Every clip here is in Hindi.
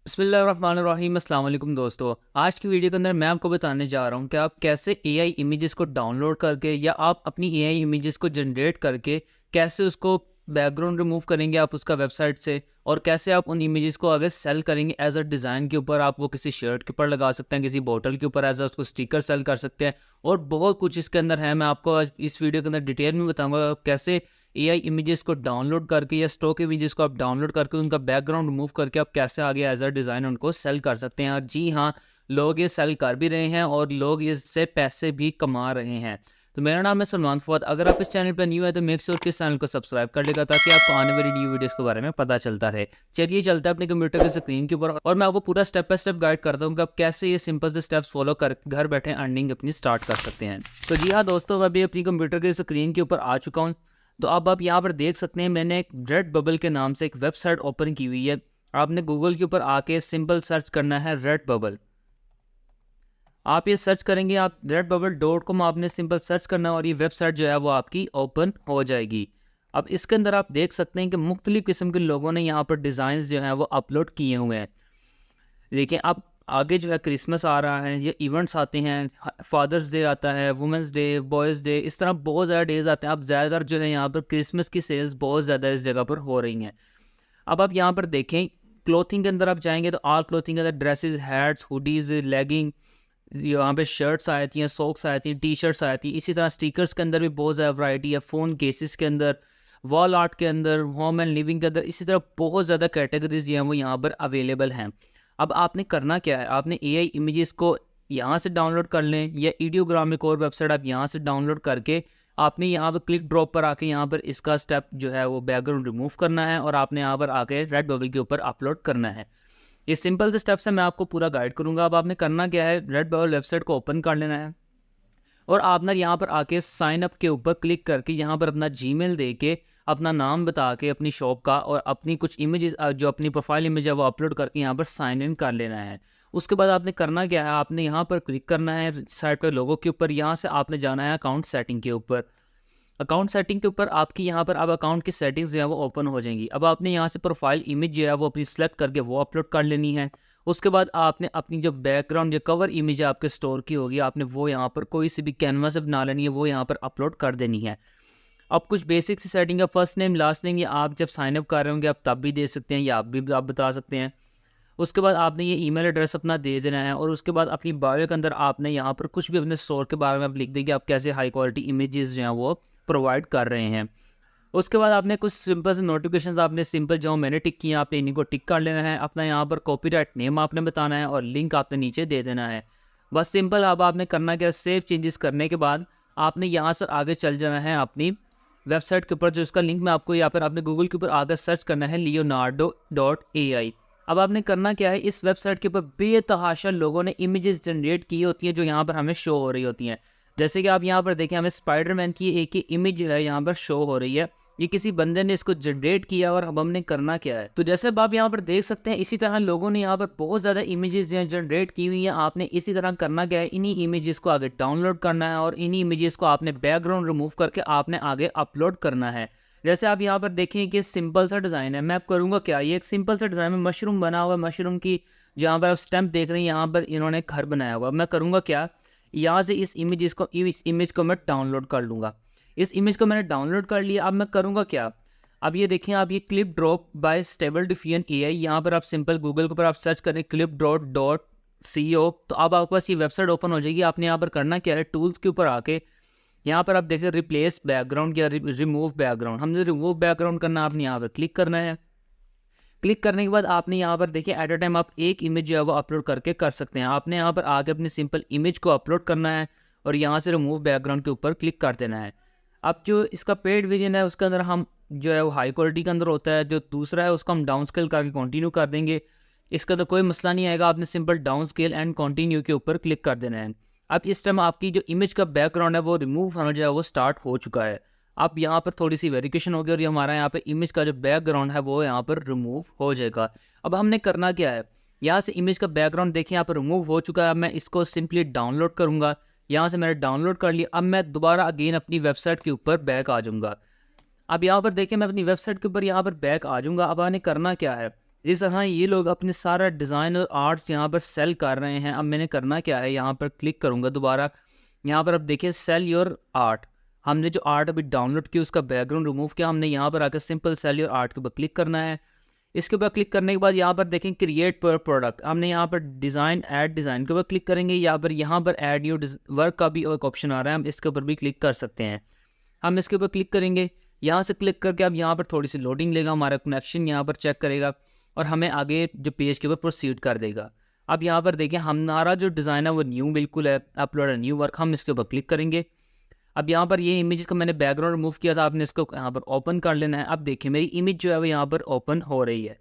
बिस्मिल्लाहिर्रहमानिर्रहीम। अस्सलाम वालेकुम दोस्तों। आज की वीडियो के अंदर मैं आपको बताने जा रहा हूँ कि आप कैसे एआई इमेजेस को डाउनलोड करके या आप अपनी एआई इमेजेस को जनरेट करके कैसे उसको बैकग्राउंड रिमूव करेंगे आप उसका वेबसाइट से, और कैसे आप उन इमेजेस को आगे सेल करेंगे एज अ डिज़ाइन के ऊपर। आप वो किसी शर्ट के ऊपर लगा सकते हैं, किसी बोतल के ऊपर एज अ उसको स्टिकर सेल कर सकते हैं, और बहुत कुछ इसके अंदर है। मैं आपको आज इस वीडियो के अंदर डिटेल में बताऊँगा आप कैसे एआई इमेजेस को डाउनलोड करके या स्टॉक इमेजेस को आप डाउनलोड करके उनका बैकग्राउंड रिमूव करके आप कैसे आगे एज अ डिज़ाइन उनको सेल कर सकते हैं। और जी हाँ, लोग ये सेल कर भी रहे हैं और लोग इससे पैसे भी कमा रहे हैं। तो मेरा नाम है सलमान फवाद। अगर आप इस चैनल पर न्यू है तो मेक श्योर कि इस चैनल को सब्सक्राइब कर लेगा ताकि आपको आने वाली न्यू वीडियोस के बारे में पता चलता रहे। चलिए चलते हैं अपने कंप्यूटर की स्क्रीन के ऊपर और मैं आपको पूरा स्टेप बाय स्टेप गाइड करता हूँ कि आप कैसे ये सिंपल से स्टेप्स फॉलो कर घर बैठे अर्निंग अपनी स्टार्ट कर सकते हैं। तो जी हाँ दोस्तों, मैं अभी अपनी कंप्यूटर की स्क्रीन के ऊपर आ चुका हूँ। तो अब आप यहाँ पर देख सकते हैं मैंने एक रेड बबल के नाम से एक वेबसाइट ओपन की हुई है। आपने गूगल के ऊपर आके सिंपल सर्च करना है रेड बबल। आप ये सर्च करेंगे, आप redbubble.com आपने सिंपल सर्च करना है और ये वेबसाइट जो है वो आपकी ओपन हो जाएगी। अब इसके अंदर आप देख सकते हैं कि मुख्तलिफ़ किस्म के लोगों ने यहाँ पर डिज़ाइंस जो हैं वो अपलोड किए हुए हैं। देखिए, अब आगे जो है क्रिसमस आ रहा है, ये इवेंट्स आते हैं, फादर्स डे आता है, वुमेंस डे, बॉयज़ डे, इस तरह बहुत ज़्यादा डेज़ आते हैं। अब ज़्यादातर जो है यहाँ पर क्रिसमस की सेल्स बहुत ज़्यादा इस जगह पर हो रही हैं। अब आप यहाँ पर देखें, क्लोथिंग के अंदर आप जाएंगे तो ऑल क्लोथिंग के अंदर ड्रेसेस, हैट्स, हुडीज़, लेगिंग, यहाँ पे शर्ट्स आई थी, सॉक्स आई थी, टी शर्ट्स आई थी। इसी तरह स्टिकर्स के अंदर भी बहुत ज़्यादा वैरायटी है, फ़ोन केसेस के अंदर, वॉल आर्ट के अंदर, होम एंड लिविंग के अंदर, इसी तरह बहुत ज़्यादा कैटेगरीज जो हैं वो यहाँ पर अवेलेबल हैं। अब आपने करना क्या है, आपने एआई इमेजेस को यहाँ से डाउनलोड कर लें या ईडियोग्राम एक और वेबसाइट आप यहाँ से डाउनलोड करके आपने यहाँ पर क्लिक ड्रॉप पर आके यहाँ पर इसका स्टेप जो है वो बैकग्राउंड रिमूव करना है और आपने यहाँ पर आके रेड बबल के ऊपर अपलोड करना है। ये सिंपल से स्टेप्स है, मैं आपको पूरा गाइड करूँगा। अब आपने करना क्या है, रेड बबल वेबसाइट को ओपन कर लेना है और आप ना यहाँ पर आके साइन अप के ऊपर क्लिक करके यहाँ पर अपना जीमेल दे के, अपना नाम बता के, अपनी शॉप का और अपनी कुछ इमेजेस जो अपनी प्रोफाइल इमेज है वो अपलोड करके यहाँ पर साइन इन कर लेना है। उसके बाद आपने करना क्या है, आपने यहाँ पर क्लिक करना है साइट पर लोगों के ऊपर, यहाँ से आपने जाना है अकाउंट सेटिंग के ऊपर। अकाउंट सेटिंग के ऊपर आपकी यहाँ पर अब अकाउंट की सेटिंग्स जो है वो ओपन हो जाएंगी। अब आपने यहाँ से प्रोफाइल इमेज जो है वो अपनी सेलेक्ट करके वो अपलोड कर लेनी है। उसके बाद आपने अपनी जो बैकग्राउंड या कवर इमेज है आपके स्टोर की होगी, आपने वो यहाँ पर कोई सी भी कैनवा से बना लेनी है, वो यहाँ पर अपलोड कर देनी है। अब कुछ बेसिक सी सेटिंग है, फर्स्ट नेम लास्ट नेम ये आप जब साइन अप कर रहे होंगे आप तब भी दे सकते हैं या आप बता सकते हैं। उसके बाद आपने ये ईमेल एड्रेस अपना दे देना है और उसके बाद अपनी बायो के अंदर आपने यहाँ पर कुछ भी अपने स्टोर के बारे में आप लिख देंगे, आप कैसे हाई क्वालिटी इमेजेस जो हैं वो प्रोवाइड कर रहे हैं। उसके बाद आपने कुछ सिंपल से नोटिफिकेशंस आपने सिंपल जो मैंने टिक किए आपने इन्हीं को टिक कर लेना है। अपना यहाँ पर कॉपीराइट नेम आपने बताना है और लिंक आपने नीचे दे देना है। बस सिंपल। अब आपने करना क्या, सेव चेंजेस करने के बाद आपने यहाँ से आगे चल जाना है अपनी वेबसाइट के ऊपर, जो इसका लिंक मैं आपको यहाँ पर आपने गूगल के ऊपर आगे सर्च करना है leonardo.ai। अब आपने करना क्या है, इस वेबसाइट के ऊपर बेतहाशा लोगों ने इमेजेस जनरेट की होती हैं जो यहाँ पर हमें शो हो रही होती हैं। जैसे कि आप यहाँ पर देखें, हमें स्पाइडरमैन की एक ही इमेज है यहाँ पर शो हो रही है। ये किसी बंदे ने इसको जनरेट किया और अब हमने करना क्या है, तो जैसे अब आप यहाँ पर देख सकते हैं इसी तरह लोगों ने यहाँ पर बहुत ज़्यादा इमेजेस जनरेट की हुई हैं। आपने इसी तरह करना क्या है, इन्हीं इमेजेस को आगे डाउनलोड करना है और इन्हीं इमेजेस को आपने बैकग्राउंड रिमूव करके आपने आगे अपलोड करना है। जैसे आप यहाँ पर देखें कि सिंपल सा डिज़ाइन है, मैं आप करूँगा क्या, ये एक सिंपल सा डिज़ाइन में मशरूम बना हुआ है, मशरूम की जहाँ पर आप स्टैम्प देख रहे हैं यहाँ पर इन्होंने घर बनाया हुआ। मैं करूँगा क्या, यहाँ से इस इमेज को मैं डाउनलोड कर लूँगा। इस इमेज को मैंने डाउनलोड कर लिया। अब मैं करूँगा क्या, अब ये देखें, आप ये clip drop by stable defiant AI, यहाँ पर आप सिंपल गूगल के ऊपर आप सर्च करें क्लिप ड्रॉप डॉट सी ओ, तो अब आपके पास ये वेबसाइट ओपन हो जाएगी। आपने यहाँ पर करना क्या है, टूल्स के ऊपर आके यहाँ पर आप देखें रिप्लेस बैकग्राउंड या रिमूव बैकग्राउंड, हमने रिमूव बैकग्राउंड करना, आपने यहाँ पर क्लिक करना है। क्लिक करने के बाद आपने यहाँ पर देखिए एट अ टाइम आप एक इमेज जो है वो अपलोड करके कर सकते हैं। आपने यहाँ पर आके अपनी सिंपल इमेज को अपलोड करना है और यहाँ से रिमूव बैकग्राउंड के ऊपर क्लिक कर देना है। अब जो इसका पेड वर्जन है उसके अंदर हम जो है वो हाई क्वालिटी के अंदर होता है, जो दूसरा है उसको हम डाउन स्केल करके कंटिन्यू कर देंगे। इसका तो कोई मसला नहीं आएगा, आपने simple down scale and continue के ऊपर क्लिक कर देना है। अब इस टाइम आपकी जो इमेज का बैकग्राउंड है वो रिमूव होना जो है वो स्टार्ट हो चुका है। अब यहाँ पर थोड़ी सी वेरिफिकेशन होगी और ये हमारा यहाँ पे इमेज का जो बैकग्राउंड है वो यहाँ पर रिमूव हो जाएगा। अब हमने करना क्या है, यहाँ से इमेज का बैकग्राउंड देखिए यहाँ पर रिमूव हो चुका है। मैं इसको सिंपली डाउनलोड करूँगा, यहाँ से मैंने डाउनलोड कर लिया। अब मैं दोबारा अगेन अपनी वेबसाइट के ऊपर बैक आ जाऊँगा। अब यहाँ पर देखिए मैं अपनी वेबसाइट के ऊपर यहाँ पर बैक आ जाऊँगा। अब मैंने करना क्या है, जिस तरह ये लोग अपने सारा डिज़ाइन और आर्ट्स यहाँ पर सेल कर रहे हैं। अब मैंने करना क्या है, यहाँ पर क्लिक करूँगा दोबारा। यहाँ पर अब देखिए सेल योर आर्ट, हमने जो आर्ट अभी डाउनलोड की उसका बैकग्राउंड रिमूव किया, हमने यहाँ पर आकर सिंपल सेल योर आर्ट के ऊपर क्लिक करना है। इसके ऊपर क्लिक करने के बाद यहाँ पर देखें क्रिएट पर प्रोडक्ट, हमने यहाँ पर डिज़ाइन ऐड डिज़ाइन के ऊपर क्लिक करेंगे। यहाँ पर ऐड योर वर्क का भी एक ऑप्शन आ रहा है, हम इसके ऊपर भी क्लिक कर सकते हैं। हम इसके ऊपर क्लिक करेंगे, यहाँ से क्लिक करके अब यहाँ पर थोड़ी सी लोडिंग लेगा, हमारा कनेक्शन यहाँ पर चेक करेगा और हमें आगे जो पेज के ऊपर प्रोसीड कर देगा। अब यहाँ पर देखिए हमारा जो डिज़ाइन है वो न्यू बिल्कुल है, अपलोड अ न्यू वर्क, हम इसके ऊपर क्लिक करेंगे। अब यहाँ पर ये इमेज का मैंने बैकग्राउंड रिमूव किया था, आपने इसको यहाँ पर ओपन कर लेना है। अब देखिए मेरी इमेज जो है वो यहाँ पर ओपन हो रही है।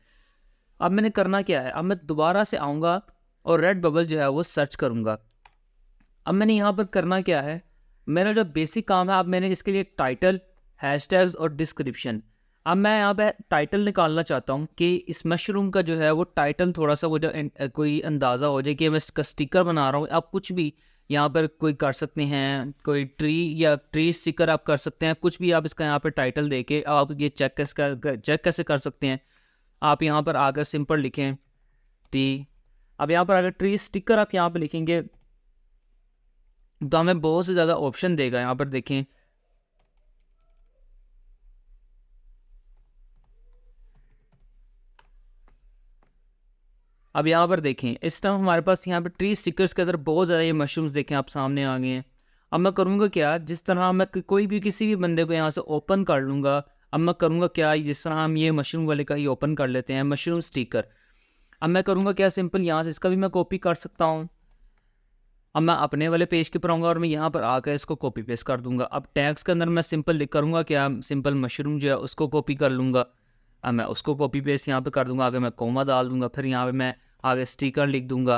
अब मैंने करना क्या है, अब मैं दोबारा से आऊँगा और रेड बबल जो है वो सर्च करूँगा। अब मैंने यहाँ पर करना क्या है, मेरा जो बेसिक काम है, अब मैंने इसके लिए एक टाइटल, हैशटैग्स और डिस्क्रिप्शन। अब मैं यहाँ पे टाइटल निकालना चाहता हूँ कि इस मशरूम का जो है वो टाइटल थोड़ा सा वो जो कोई अंदाज़ा हो जाए कि मैं इसका स्टिकर बना रहा हूँ। आप कुछ भी यहाँ पर कोई कर सकते हैं, कोई ट्री या ट्री स्टिकर आप कर सकते हैं, कुछ भी आप इसका यहाँ पर टाइटल दे के आप ये चेक कैसे कर सकते हैं। आप यहाँ पर आकर सिंपल लिखें ट्री। अब यहाँ पर अगर ट्री स्टिकर आप यहाँ पर लिखेंगे तो हमें बहुत से ज़्यादा ऑप्शन देगा। यहाँ पर देखें अब यहाँ पर देखें इस टाइम हमारे पास यहाँ पर ट्री स्टिकर्स के अंदर बहुत ज़्यादा ये मशरूम्स देखें आप सामने आ गए हैं। अब मैं करूँगा क्या, जिस तरह मैं कोई भी किसी भी बंदे को यहाँ से ओपन कर लूँगा। अब मैं करूँगा क्या, जिस तरह हम ये मशरूम वाले का ही ओपन कर लेते हैं, मशरूम स्टिकर। अब मैं करूँगा क्या, सिंपल यहाँ से इसका भी मैं कॉपी कर सकता हूँ। अब मैं अपने वाले पेज के ऊपर आऊँगा और मैं यहाँ पर आकर इसको कॉपी पेस्ट कर दूँगा। अब टैग्स के अंदर मैं सिंपल लिख करूँगा क्या, सिंपल मशरूम जो है उसको कॉपी कर लूँगा। अब मैं उसको कॉपी पेस्ट यहाँ पे कर दूँगा, आगे मैं कोमा डाल दूँगा, फिर यहाँ पे मैं आगे स्टिकर लिख दूँगा।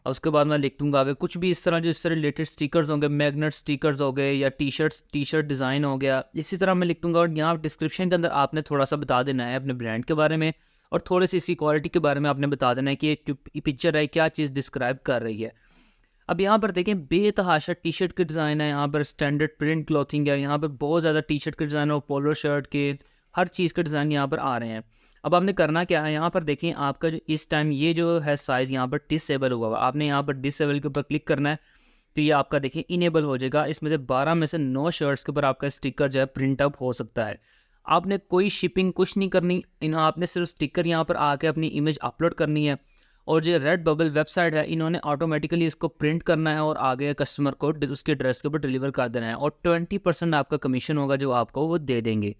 और उसके बाद मैं लिख दूँगा आगे कुछ भी इस तरह जो इससे रिलेटेड स्टिकर्स होंगे, मैग्नेट स्टिकर्स हो गए या टी शर्ट डिज़ाइन हो गया, इसी तरह मैं लिख दूँगा। और यहाँ डिस्क्रिप्शन के अंदर आपने थोड़ा सा बता देना है अपने ब्रांड के बारे में और थोड़ी सी इसी क्वालिटी के बारे में आपने बता देना है कि ये पिक्चर है क्या चीज़ डिस्क्राइब कर रही है। अब यहाँ पर देखें बेतहाशा टी शर्ट के डिज़ाइन है, यहाँ पर स्टैंडर्ड प्रिंट क्लॉथिंग है, यहाँ पर बहुत ज़्यादा टी शर्ट के डिज़ाइन और पोलो शर्ट के हर चीज़ के डिज़ाइन यहाँ पर आ रहे हैं। अब आपने करना क्या है, यहाँ पर देखें आपका जो इस टाइम ये जो है साइज़ यहाँ पर डिसेबल हुआ हुआ, आपने यहाँ पर डिसेबल के ऊपर क्लिक करना है तो ये आपका देखिए इनेबल हो जाएगा। इसमें से 12 में से 9 शर्ट्स के ऊपर आपका स्टिकर जो है प्रिंट अप हो सकता है। आपने कोई शिपिंग कुछ नहीं करनी, आपने सिर्फ स्टिकर यहाँ पर आके अपनी इमेज अपलोड करनी है और जो रेड बबल वेबसाइट है इन्होंने ऑटोमेटिकली इसको प्रिंट करना है और आगे कस्टमर को उसके एड्रेस के ऊपर डिलीवर कर देना है और 20% आपका कमीशन होगा जो आपको वो दे देंगे।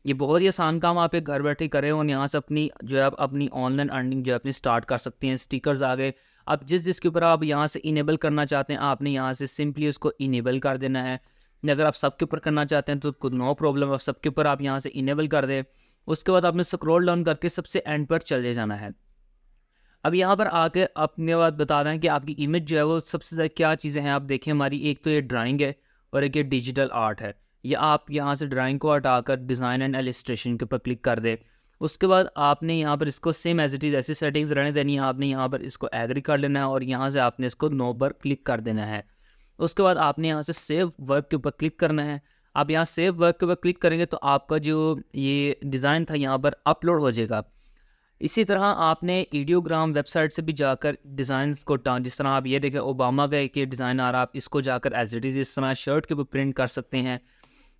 ये बहुत ही आसान काम आप एक घर बैठे करें और यहाँ से अपनी जो है आप अपनी ऑनलाइन अर्निंग जो है अपनी स्टार्ट कर सकते हैं। स्टिकर्स आ गए, अब जिसके ऊपर आप यहाँ से इनेबल करना चाहते हैं आपने यहाँ से सिंपली उसको इनेबल कर देना है। अगर आप सबके ऊपर करना चाहते हैं तो नो प्रॉब्लम, आप सबके ऊपर आप यहाँ से इनेबल कर दें। उसके बाद आपने स्क्रॉल डाउन करके सबसे एंड पर चले जाना है। अब यहाँ पर आके अपने बात बता रहे हैं कि आपकी इमेज जो है वो सबसे ज़्यादा क्या चीज़ें हैं। आप देखें हमारी एक तो ये ड्राइंग है और एक ये डिजिटल आर्ट है। या आप यहाँ से ड्राइंग को हटाकर डिज़ाइन एंड एलिस्ट्रेशन के ऊपर क्लिक कर दें। उसके बाद आपने यहाँ पर इसको सेम एज इट इज़ ऐसी सेटिंग्स रहने देनी है। आपने यहाँ पर इसको एग्री कर लेना है और यहाँ से आपने इसको नो पर क्लिक कर देना है। उसके बाद आपने यहाँ से सेव वर्क के ऊपर क्लिक करना है। आप यहाँ सेव वर्क के ऊपर क्लिक करेंगे तो आपका जो ये डिज़ाइन था यहाँ पर अपलोड हो जाएगा। इसी तरह आपने ईडियोग्राम वेबसाइट से भी जाकर डिज़ाइंस को जिस तरह आप ये देखें ओबामा का एक ये डिज़ाइन आ रहा है, आप इसको जाकर एज इट इज़ इस तरह शर्ट के ऊपर प्रिंट कर सकते हैं।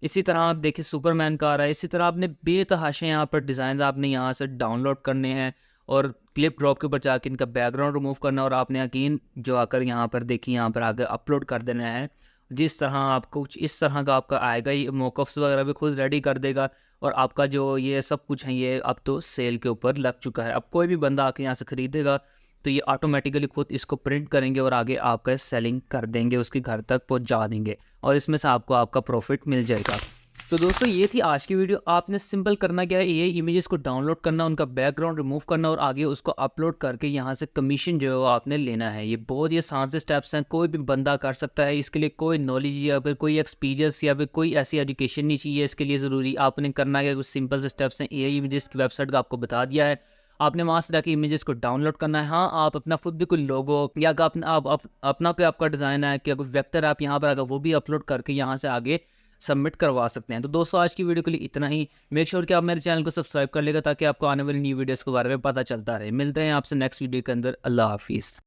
इसी तरह आप देखिए सुपरमैन का आ रहा है। इसी तरह आपने बेतहाशा यहाँ पर डिज़ाइन आपने यहाँ से डाउनलोड करने हैं और क्लिप ड्रॉप के ऊपर जाकर इनका बैकग्राउंड रिमूव करना और आपने यकीन जो आकर यहाँ पर देखिए यहाँ पर आगे अपलोड कर देना है। जिस तरह आपको कुछ इस तरह का आपका आएगा, ये मॉकअप्स वगैरह भी खुद रेडी कर देगा और आपका जो ये सब कुछ है ये अब तो सेल के ऊपर लग चुका है। अब कोई भी बंदा आके यहाँ से ख़रीदेगा तो ये ऑटोमेटिकली खुद इसको प्रिंट करेंगे और आगे आपका सेलिंग कर देंगे, उसके घर तक पहुँचा देंगे और इसमें से आपको आपका प्रॉफिट मिल जाएगा। तो दोस्तों ये थी आज की वीडियो। आपने सिंपल करना क्या है, ये इमेजेस को डाउनलोड करना, उनका बैकग्राउंड रिमूव करना और आगे उसको अपलोड करके यहाँ से कमीशन जो है वो आपने लेना है। ये बहुत ही आसान से स्टेप्स हैं, कोई भी बंदा कर सकता है। इसके लिए कोई नॉलेज या फिर कोई एक्सपीरियंस या फिर कोई ऐसी एजुकेशन नहीं चाहिए इसके लिए ज़रूरी। आपने करना है कुछ सिंपल से स्टेप्स हैं। AI इमेजेस की वेबसाइट का आपको बता दिया है, आपने वहाँ से जाकर इमेजेस को डाउनलोड करना है। हाँ, आप अपना खुद भी कोई लोगो या अपना कोई आपका डिज़ाइन है कि कोई वेक्टर आप यहाँ पर अगर वो भी अपलोड करके यहाँ से आगे सबमिट करवा सकते हैं। तो दोस्तों आज की वीडियो के लिए इतना ही। मेक श्योर कि आप मेरे चैनल को सब्सक्राइब कर लेगा ताकि आपको आने वाली न्यू वीडियोज़ के बारे में पता चलता रहे। मिलते हैं आपसे नेक्स्ट वीडियो के अंदर। अल्लाह हाफिज़।